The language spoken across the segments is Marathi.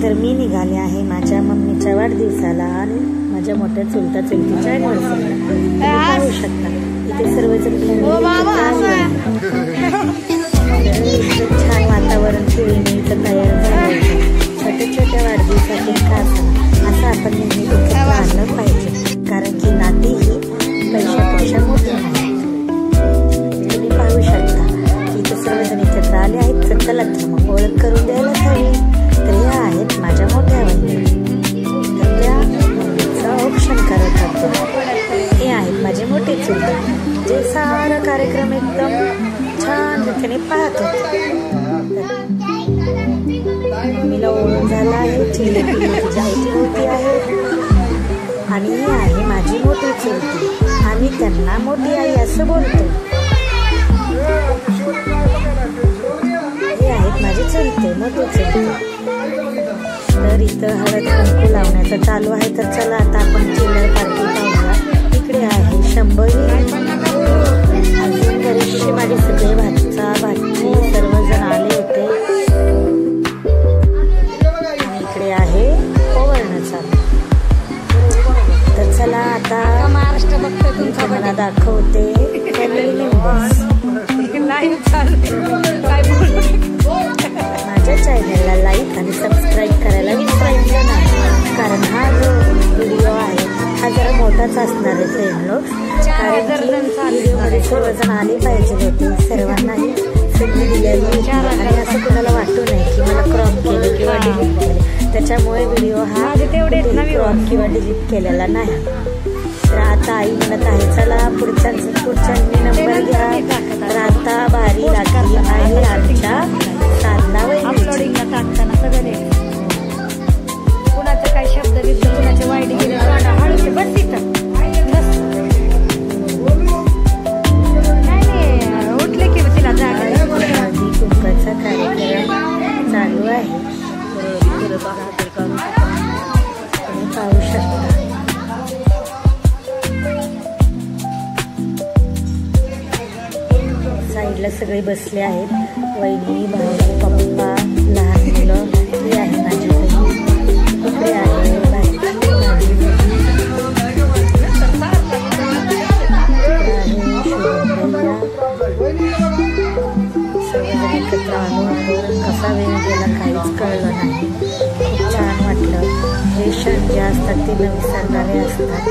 तर मी निघाले आहे माझ्या मम्मीच्या वाढदिवसाला आणि माझ्या मोठ्या चुलता चुलतीच्या ॲनिव्हर्सरीला. पाहू शकता इथे सर्वजण छान वातावरण खेळणीचं तयार झालं. छोट्या छोट्या वाढदिवसाचे खास असं आपण नेहमी आणलं पाहिजे, कारण की नाती ही पैशापेक्षा मोठी आहे. तुम्ही पाहू शकता की इथे सर्वजण एकत्र आले आहेत. तर चला तर मग ओळख करून द्यायला हवी. तर या आहेत माझ्या मोठ्या बहिणी. तर त्या मम्मीचं औक्षण करत होत्या. हे आहेत माझे मोठे चुलते जे सारा कार्यक्रम एकदम छान रीतीने पाहत होते. मम्मीला ओळख झाला आहे. चिल्ली जायची होती आहे. आणि ही आहे माझी मोठी चुलती. आम्ही त्यांना मोठी आई असं बोलतो. हे आहेत माझे चुलते मोठे चुलते. तर इथं हळद कुंकू लावण्याचं चालू आहे. तर चला आता आपण चिल्लर पार्टी पाहूया. इकडे आहे शंभरी. अजून बरेचसे माझे सगळे भाचा भाची सर्वजण आले होते. आणि इकडे आहे ओवाळणं चालू. तर चला आता महाराष्ट्र बघते तुमचा मला दाखवते माझ्या चॅनलला लाईक आणि सबस्क्राईब करायला विसरायचं नाही, कारण हा जो व्हिडिओ आहे हा जरा मोठाच असणार आहे फ्रेंड लोक. कारण व्हिडिओमध्ये सर्वजण आले पाहिजे होते. सर्वांनाही संधी दिलेली आणि असं कुणाला वाटू नये की मला क्रॉप केलं किंवा डिलीट केलं. त्याच्यामुळे व्हिडिओ हा क्रॉप किंवा डिलीट केलेला नाही. तर आता आई म्हणत आहे चला पुढच्या नंबर घ्या. तर आता भारी लागली आहे आमच्या साधना वहिनीला टाकताना सगळं कुणाचं काय शब्द बिब्द कुणाचे वाईट गेले हळूचे बस तिथं नाही उठले की तिला जागा. कुंकाचा कार्यक्रम चालू आहे. तुम्ही पाहू शकता. साईडला सगळे बसले आहेत. वहिनी भाऊ पप्पा लहान मुलं. ही आहे माझी बहीण. इकडे आहे माझी सगळेजण एकत्र आलो होतो. कसा वेळ गेला काहीच कळलं नाही. खूप छान वाटलं. हे क्षण जे असतात ते न विसरणारे असतात.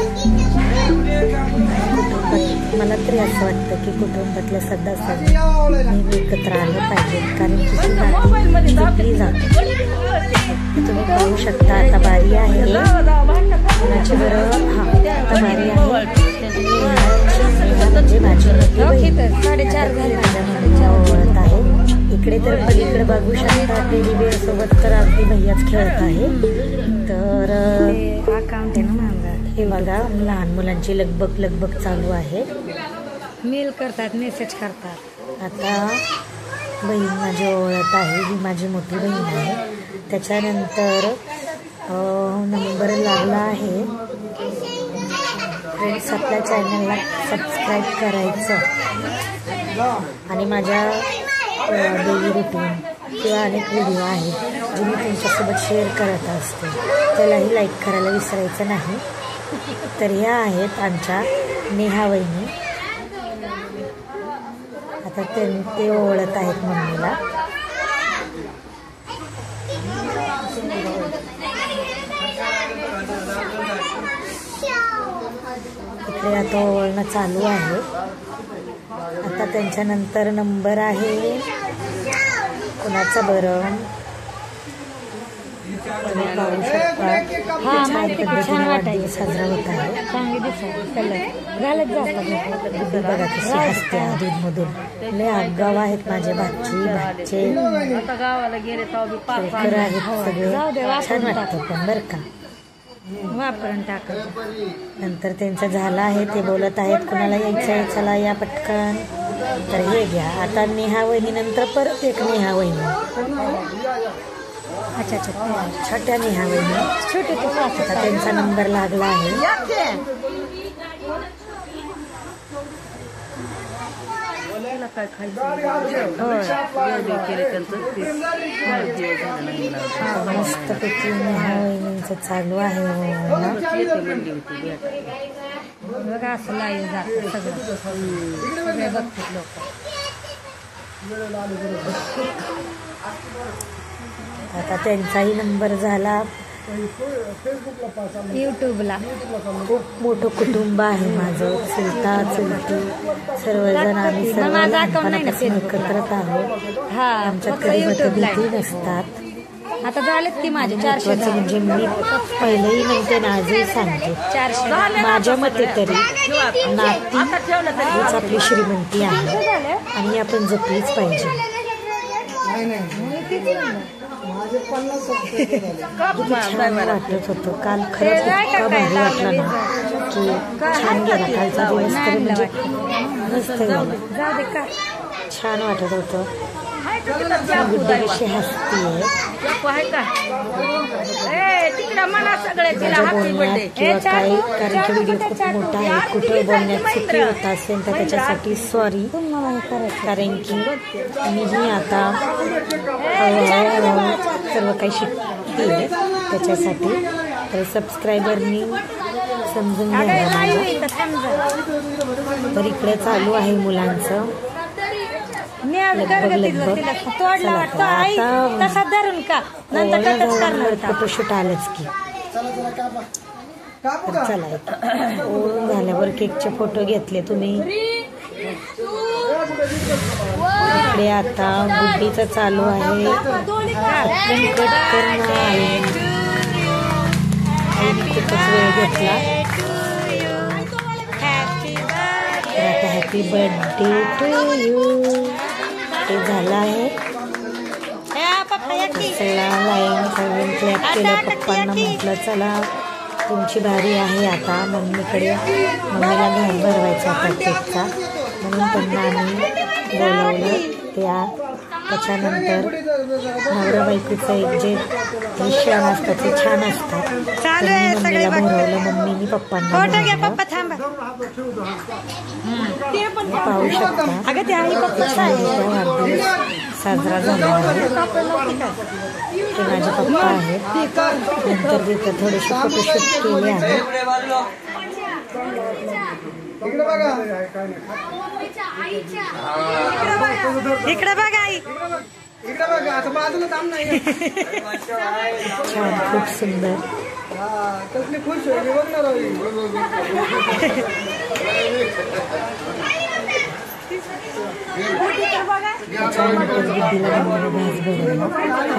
मला तरी असं वाटतं की कुटुंबातल्या सदस्यांनी नेहमी एकत्र आलं पाहिजे, कारण की नाती जपली जाते. तुम्ही पाहू शकता आता बारी आहे कुणाची बरं. हा आता बारी आहे म्हणजे माझी ओळख आहे. इकडे तर पलीकडे बघू शकता टेडी बेअर सोबत तर अगदी भैयाच खेळत आहे. तर हे बघा लहान मुलांची लगबग चालू आहे. मेल करतात मेसेज करतात. आता बहीण माझी ओळख आहे. ही माझी मोठी बहीण आहे. त्याच्यानंतर नंबर लागला आहे. फ्रेंड्स आपल्या चॅनलला सबस्क्राईब करायचं आणि माझ्या डेली रुटीन किंवा अनेक व्हिडिओ आहेत जे मी तुमच्यासोबत शेअर करत असते त्यालाही लाईक करायला विसरायचं नाही. तर ह्या आहेत आमच्या नेहा वहिनी. आता ते ओळख आहेत मम्मीला. इकडे आता ओळणं चालू आहे. आता त्यांच्यानंतर नंबर आहे कुणाचा बरं तुम्ही पाहू शकता. छान पद्धतीने वाढदिवस साजरा होत आहे. बघा कशी हसते अधूनमधून. लय आगाव आहेत माझे भाची भाचे आहेत सगळे. छान वाटतं पण बरं का. वापरून टाकायचं. नंतर त्यांचं झालं आहे. ते बोलत आहेत कुणाला यायचं आहे चला या पटकन. तर हे घ्या. आता नेहा वहिनी नंतर परत एक नेहा वहिनी. अच्छा छोट्या नेहा वहिनी छोटे आता त्यांचा नंबर लागला आहे. मस्तपैकी वहिनींचं चालू आहे बघा असं लाईव्ह जातं सगळे बघतात लोक. आता त्यांचाही नंबर झाला. यूट्यूबला खूप मोठं कुटुंब आहे माझं. चुलता चुलती सर्वजण आम्ही सर्व लहानपणापासून एकत्रच आहोत. आमच्यात कधी मतभेदी नसतात. आता झालेत की माझे 400. म्हणजे मी पहिलेही म्हणते ना आजही सांगते 400 माझ्या मते तरी नाती हीच आपली श्रीमंती आहे आणि आपण जपलीच पाहिजे. छान वाटत होतं काल. खरंच इतका भारी वाटला ना की छान गेला कालचा दिवस. तरी म्हणजे मस्त गेला. छान वाटत होतं. गुड्डी कशी हसतीये माझ्या बोलण्यात किंवा काही, कारण की व्हिडिओ खूप मोठा आहे. कुठे बोलण्यात चुकी होत असेल तर त्याच्यासाठी सॉरी. कारण की मीही आता सर्व काही शिकते त्याच्यासाठी. तर सबस्क्रायबरनी समजून घ्या माझं. तर इकडे चालू आहे मुलांचं फोटोशूट आलंच की. चला ओळून झाल्यावर केकचे फोटो घेतले तुम्ही. इकडे आता गुड्डीचं चालू आहे. कट करणं आहे. खूपच वेळ घेतला. आता हॅपी बर्थडे टू यू ते झालं आहे. सगळा लाईन सगळं क्लॅप केलं. पप्पांना म्हटलं चला तुमची बारी आहे आता. मम्मीकडे मम्मीला घाट भरवायचा होता केकचा म्हणून त्यांना आम्ही बोलवलं. त्याच्यानंतर नवरा बायकोचं एक जे क्षण असतात ते छान असतात. मम्मीला भरवलं. मम्मीनी पप्पांना पाहू शकता वाढदिवस साजरा झाला आहे. ते माझे पप्पा आहेत. नंतर तिथे थोडेसे फोटोशूट केले आहे. इकडे बघा आई. छान खूप सुंदर. त्याच्यानंतर गुड्डीला घास भरवला.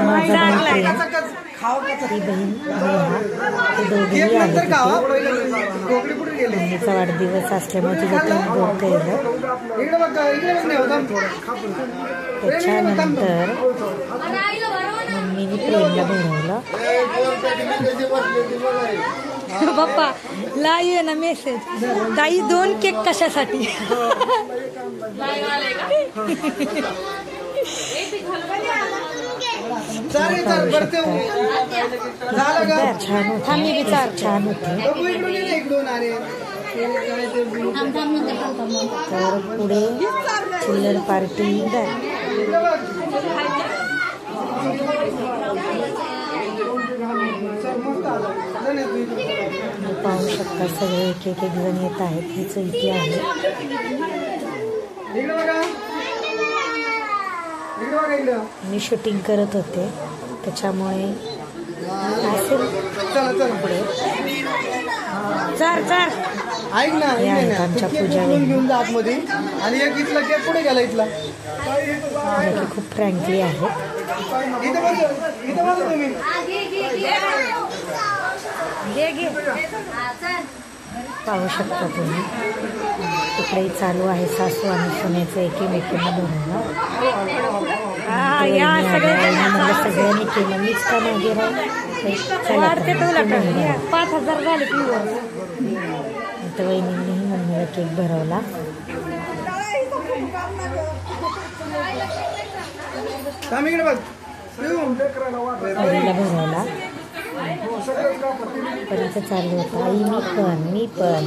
माझा ती बहीण ते दोघेही आले तिथे. मम्मीचा वाढदिवस असल्यामुळे तिला ते गोड केलं. त्याच्यानंतर मम्मीने प्रेमला भरवलं. पप्पा लाईव्ह आहे ना मेसेज. ताई 2 केक कशासाठी? छान होते. तर पुढे चिल्लर पार्टी. पाहू शकता सगळे एक एक जण येत आहेत. ही चुलती आहे. मी शूटिंग करत होते त्याच्यामुळे असेल पुढे. ऐक ना आमच्या पूजा घेऊन जा आतमध्ये. आणि एक इथला केक पुढे गेला. इथला खूप फ्रँकली आहेत. पाहू शकता तुम्ही. तिकडेही चालू आहे सासू आणि सुनेचं एकमेकींना बोलणं. सगळ्यांनी केलं. मीच का मागे राहू. 5000 झाले. तर वहिनींनीही मम्मीला केक भरवला. वहिनीला भरवला. परत चालू होता आई मी पण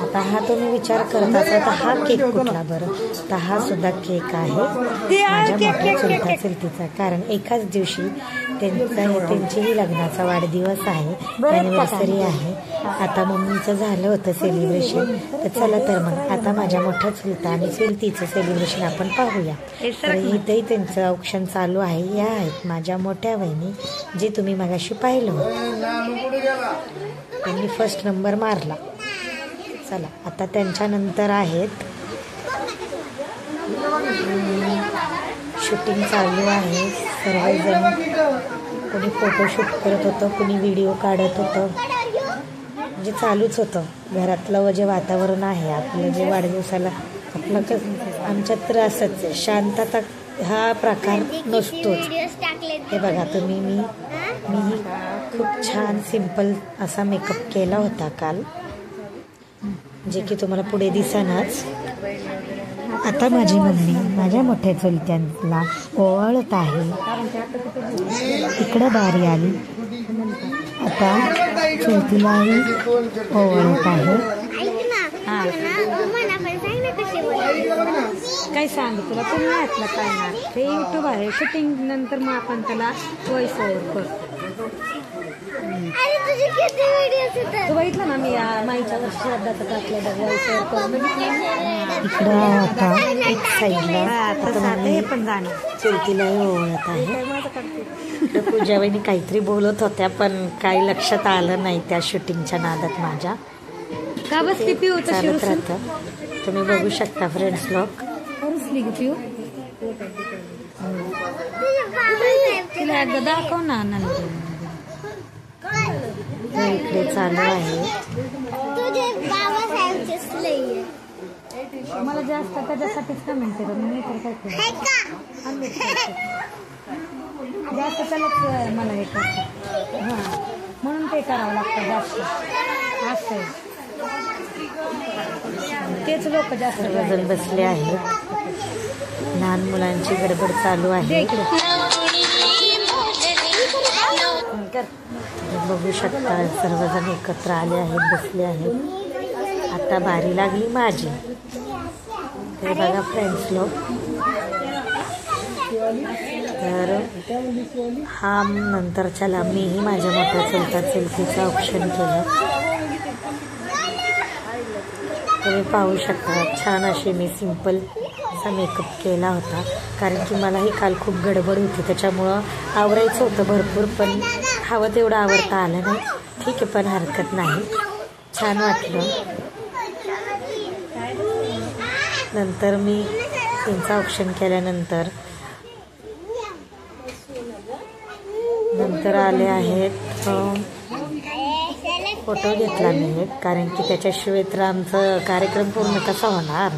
आता हा तुम्ही विचार करत असाल तर हा केक कुठला बरं, तर हा सुद्धा केक आहे माझ्या मोठ्या चुलता चुलतीचा, कारण एकाच दिवशी त्यांचीही लग्नाचा वाढदिवस आहे, अॅनिव्हर्सरी आहे. आता मम्मीचं झालं होतं सेलिब्रेशन, तर चला तर मग आता माझ्या मोठ्या चुलता आणि चुलतीचं सेलिब्रेशन आपण पाहूया. तर इथंही त्यांचं औक्षण चालू आहे. या आहेत माझ्या मोठ्या बहिणी, जे तुम्ही मगाशी पाहिलं होतं. त्यांनी फर्स्ट नंबर मारला. चला आता त्यांच्यानंतर आहेत शूटिंग चालू आहे. सर्वजण कोणी फोटोशूट करत होतं, कोणी व्हिडिओ काढत होतं, म्हणजे चालूच होतं. घरातलं जे वातावरण आहे आपलं, जे वाढदिवसाला आपलं आमच्यात तर असंच शांतता हा प्रकार नसतोच. हे बघा तुम्ही, मी खूप छान सिंपल असा मेकअप केला होता काल, जे की तुम्हाला पुढे दिसेनाच. आता माझी मम्मी माझ्या मोठ्या चुलत्यांना ओवाळत आहे. इकडं बारी आली, आता चुलतीलाही ओवाळत आहे. काय सांग तुला, तुम्ही ऐकलं काय ना, ते युट्यूब आहे. शूटिंग नंतर मग आपण त्याला व्हॉइस ओव्हर करतो. तू बघितलं ना, मी माईच्या वर्षी श्राद्धाचं टाकलेलं व्हॉइस ओव्हर करून. इकडं आता एक साईडला हे पण जाणं चुलतीलाही ओवाळत आहे. पूजाबाईंनी काहीतरी बोलत होत्या, पण काही लक्षात आलं नाही त्या शूटिंगच्या नादात माझ्या. का बसली पिऊ चालत राहतं, तुम्ही बघू शकता फ्रेंड्स लोक. पिऊ तिला एकदा दाखव ना नंतर. इकडे चालू आहे. मला जास्त त्याच्यासाठीच कमेंट केलं मी तर काय जास्त त्यालाच मला हे करतं. हां म्हणून ते करावं लागतं जास्त. असं तेच लोक जास्त सर्वजण बसले आहेत. लहान मुलांची गडबड चालू आहे. बघू शकता सर्वजण एकत्र आले आहेत, बसले आहेत. आता बारी लागली माझी. ते बघा फ्रेंड्स लोक, तर हा नंतरच्याला मीही माझ्या मोठ्या चुलता चुलतीचं औक्षण केलं. तुम्ही पाहू शकता छान अशी मी सिंपल असा मेकअप केला होता, कारण की मलाही काल खूप गडबड होती, त्याच्यामुळं आवरायचं होतं भरपूर, पण हवं तेवढं आवरता आलं नाही. ठीक आहे, पण हरकत नाही, छान वाटलं. नंतर मी त्यांचं औक्षण केल्यानंतर आले आहेत फोटो घेतला मी, कारण की त्याच्याशिवाय तर आमचं कार्यक्रम पूर्ण कसा होणार.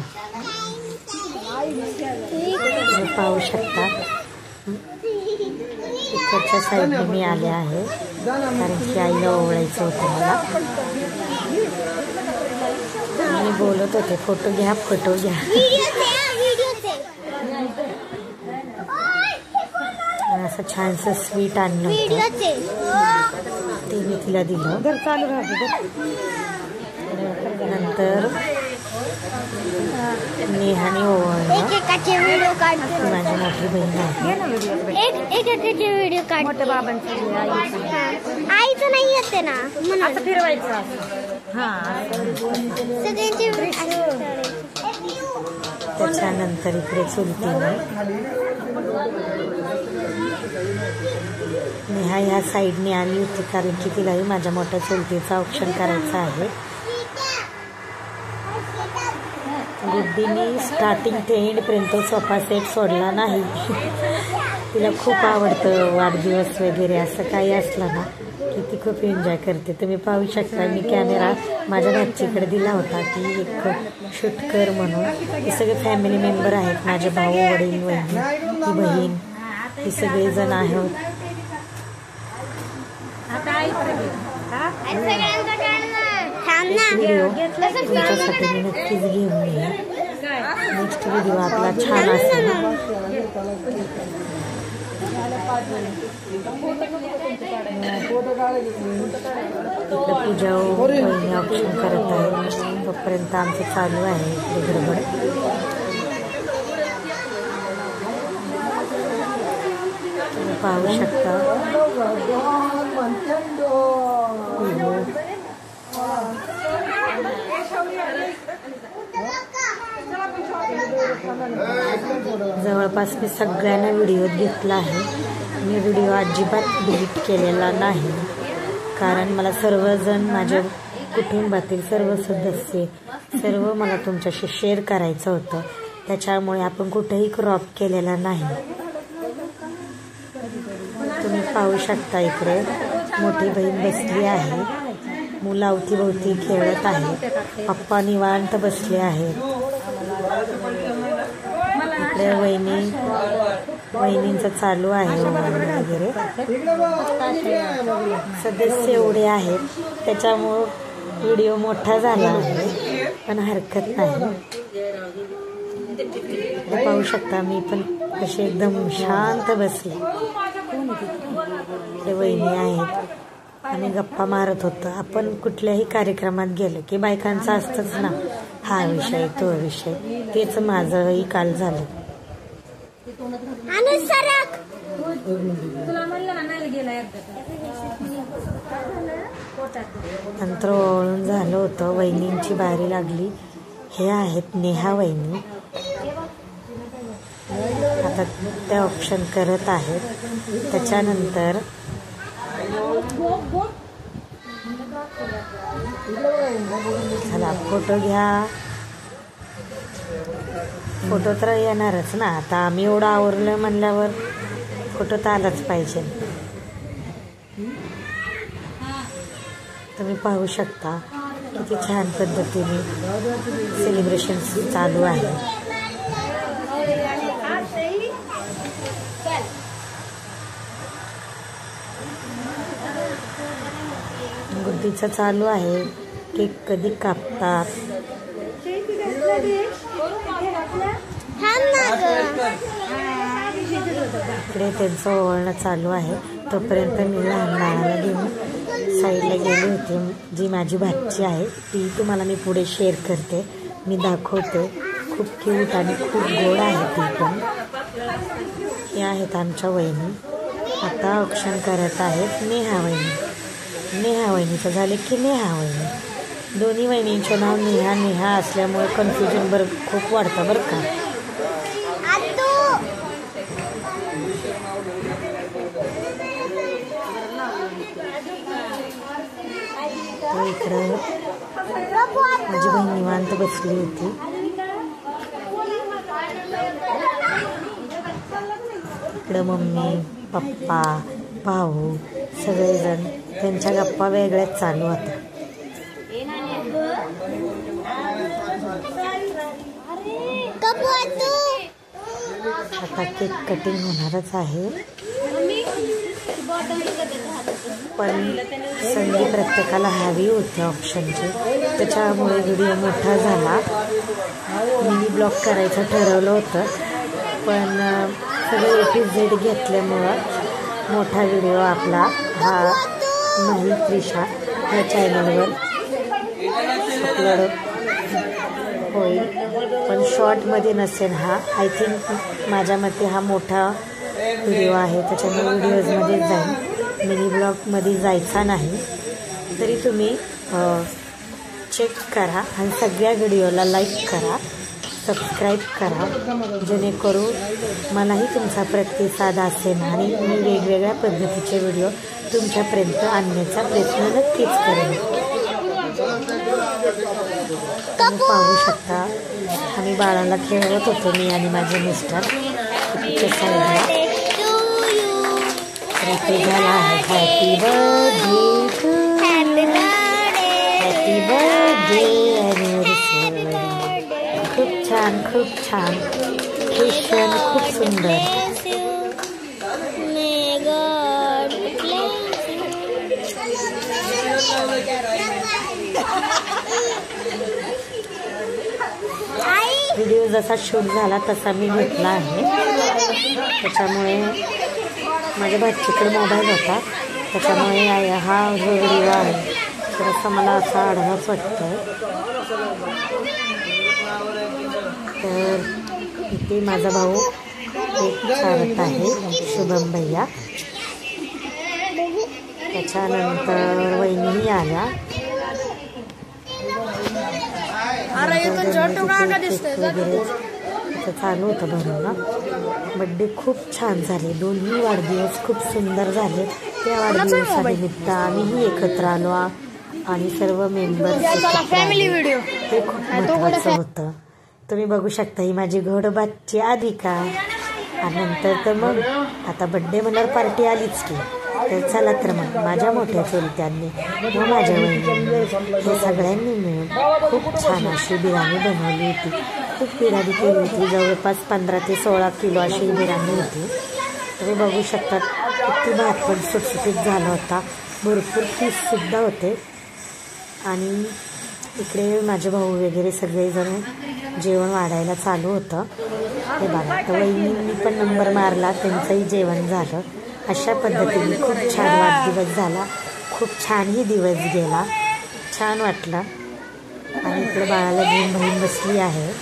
तुम्ही पाहू शकता इकडच्या साईडने मी आले आहे, कारण की आईला ओवाळायचं होतं मला. मी बोलत होते फोटो घ्या, फोटो घ्या. असं छानसं स्वीट आणलं होतं, ते मी तिला दिलं. नंतर नेहाने ओवाळलं. माझी मोठी बहीण आहे. व्हिडिओ काढ. मोठ्या बाबांचं आईचं नाही येते ना, असं फिरवायचं. त्याच्यानंतर इकडे चुलतीने नेहा ह्या साईडने आली होती, कारण की तिलाही माझ्या मोठ्या चुलतीचं औक्षण करायचं आहे. गुड्डीने स्टार्टिंग ते एंडपर्यंत सोफा सेट सोडला नाही. तिला खूप आवडतं वाढदिवस वगैरे असं काही असलं ना की ती खूप एन्जॉय करते. तुम्ही पाहू शकता मी कॅमेरा माझ्या भाचीकडे दिला होता की एक शूट कर म्हणून. हे सगळे फॅमिली मेंबर आहेत, माझे भाऊ, वडील, वहिनी, ती बहीण, ही सगळेजण आहेत. व्हिडिओ तुमच्यासाठी मी नक्कीच घेऊन येईन. नेक्स्ट व्हिडिओ आपला छान असेल. पूजा वहिनी ऑप्शन करत आहे, तोपर्यंत आमचं चालू आहे इकडे गडबड. तुम्ही पाहू शकता. जवळपास मी सगळ्यांना व्हिडिओ घेतला आहे. मी व्हिडिओ अजिबात डिलीट केलेला नाही, कारण मला सर्वजण, माझ्या कुटुंबातील सर्व सदस्य, सर्व मला तुमच्याशी शेअर करायचं होतं. त्याच्यामुळे आपण कुठेही क्रॉप केलेला नाही. तुम्ही पाहू शकता इकडे मोठी बहीण बसली आहे, मुलं अवतीभोवती खेळत आहे, पप्पा निवांत बसले आहेत. इकडे वहिनींचं चालू आहे वगैरे. सदस्य एवढे आहेत त्याच्यामुळं व्हिडिओ मोठा झाला आहे, पण हरकत नाही. पाहू शकता मी पण कशी एकदम शांत बसले. ते वहिनी आहेत आणि गप्पा मारत होतं. आपण कुठल्याही कार्यक्रमात गेलो की बायकांचं असतंच ना, हा विषय तो विषय. तेच माझंही काल झालं. नंतर ओळून झालं होतं. वहिनींची बारी लागली. हे आहेत नेहा वहिनी. आता ते ऑप्शन करत आहेत. त्याच्यानंतर चला फोटो घ्या. फोटो तर येणारच ना, आता आम्ही एवढं आवरलं म्हणल्यावर फोटो तर आलाच पाहिजे. तुम्ही पाहू शकता किती छान पद्धतीने सेलिब्रेशन चालू आहे. गुड्डीचं चालू आहे. केक कधी कापतात. इकडे त्यांचं ओवाळणं चालू आहे. तोपर्यंत मी लहान बाळाला घेऊन साईडला गेली होती. जी माझी भाची आहे ती तुम्हाला मी पुढे शेअर करते, मी दाखवते. खूप क्यूट आणि खूप गोड आहे ती पण. हे आहेत आमच्या वहिनी. आता ऑप्शन करत आहेत नेहा वहिनी. नेहा वहिनीचं झाले की नेहा वहिनी. दोन्ही वहिनींचं नाव नेहा नेहा असल्यामुळे कन्फ्युजन खूप वाढतं बरं का. इकडं माझी बहीण निवांत बसली होती. इकडं मम्मी, पप्पा, भाऊ सगळेजण त्यांच्या गप्पा वेगळ्याच चालू होत्या. आता केक कटिंग होणारच आहे, पण संधी प्रत्येकाला हवी होती ऑप्शनची. त्याच्यामुळे व्हिडिओ मोठा झाला. मिनी ब्लॉग करायचं ठरवलं होतं, पण सगळे A-to-Z घेतल्यामुळं मोठा व्हिडिओ आपला हा नाही त्रिशा ह्या चॅनलवर अपलोड होईल. पण शॉर्टमध्ये नसेल हा. आय थिंक माझ्या मते हा मोठा व्हिडिओ आहे, त्याच्यामुळे व्हिडिओजमध्ये जाईल. मिनी ब्लॉगमध्ये जायचा नाही. तरी तुम्ही चेक करा आणि सगळ्या व्हिडिओला लाईक करा, सबस्क्राईब करा, जेणेकरून मलाही तुमचा प्रतिसाद असेल आणि मी वेगवेगळ्या पद्धतीचे व्हिडिओ तुमच्यापर्यंत आणण्याचा प्रयत्न नक्कीच करेन. तुम्ही पाहू शकता आम्ही बाळाला खेळवत होतो, मी आणि माझे मिस्टर. तिच्या साईडला इथे झाला आहे happy birthday, happy birthday anniversary. खूप छान, खूप छान. हे क्षण खूप सुंदर. व्हिडिओ जसा शूट झाला तसा मी घेतला आहे, त्याच्यामुळे माझ्या भाचीकडे मोबाईल होता त्याच्यामुळे हा जो व्हिडिओ आहे थोडासा मला असा आढळच वाटतं. तर इथे माझा भाऊ एक चालत आहे शुभम भैया. त्याच्यानंतर वहिनीही आल्या. चालू होतं भरणं. बड्डे खूप छान झाले. दोन्ही वाढदिवस खूप सुंदर झाले. त्या वाढदिवसानिमित्त आम्हीही एकत्र आलो आणि सर्व मेंबर्स फॅमिली व्हिडिओ हे खूप महत्त्वाचं होतं. तुम्ही बघू शकता ही माझी घोडबाची आधिका. आणि नंतर तर मग आता बड्डे म्हणल्यावर पार्टी आलीच की. तर चला तर मग माझ्या मोठ्या चुलत्यांनी व माझ्या वहिनींनी हे सगळ्यांनी मिळून खूप छान अशी बिर्याणी बनवली होती. खूप बिर्याणी केली होती. जवळपास 15 ते 16 किलो अशी बिर्याणी होती. तुम्ही बघू शकता किती भात पण सुटसुटीत झाला होता. भरपूर पीससुद्धा होते. आणि इकडे माझे भाऊ वगैरे सगळेजण जेवण वाढायला चालू होतं. हे बघा तर वहिनींनी पण नंबर मारला. त्यांचंही जेवण झालं. अशा पद्धतीने खूप छान वाढदिवस झाला. खूप छानही दिवस गेला. छान वाटलं. आणि इकडे बाळाला घेऊन बहीण बसली आहे.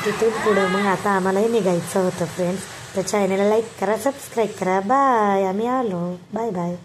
तिथून पुढे मग आता आम्हालाही निघायचं होतं फ्रेंड्स. तर चॅनलला लाईक करा, सबस्क्राईब करा. बाय. आम्ही आलो. Bye bye.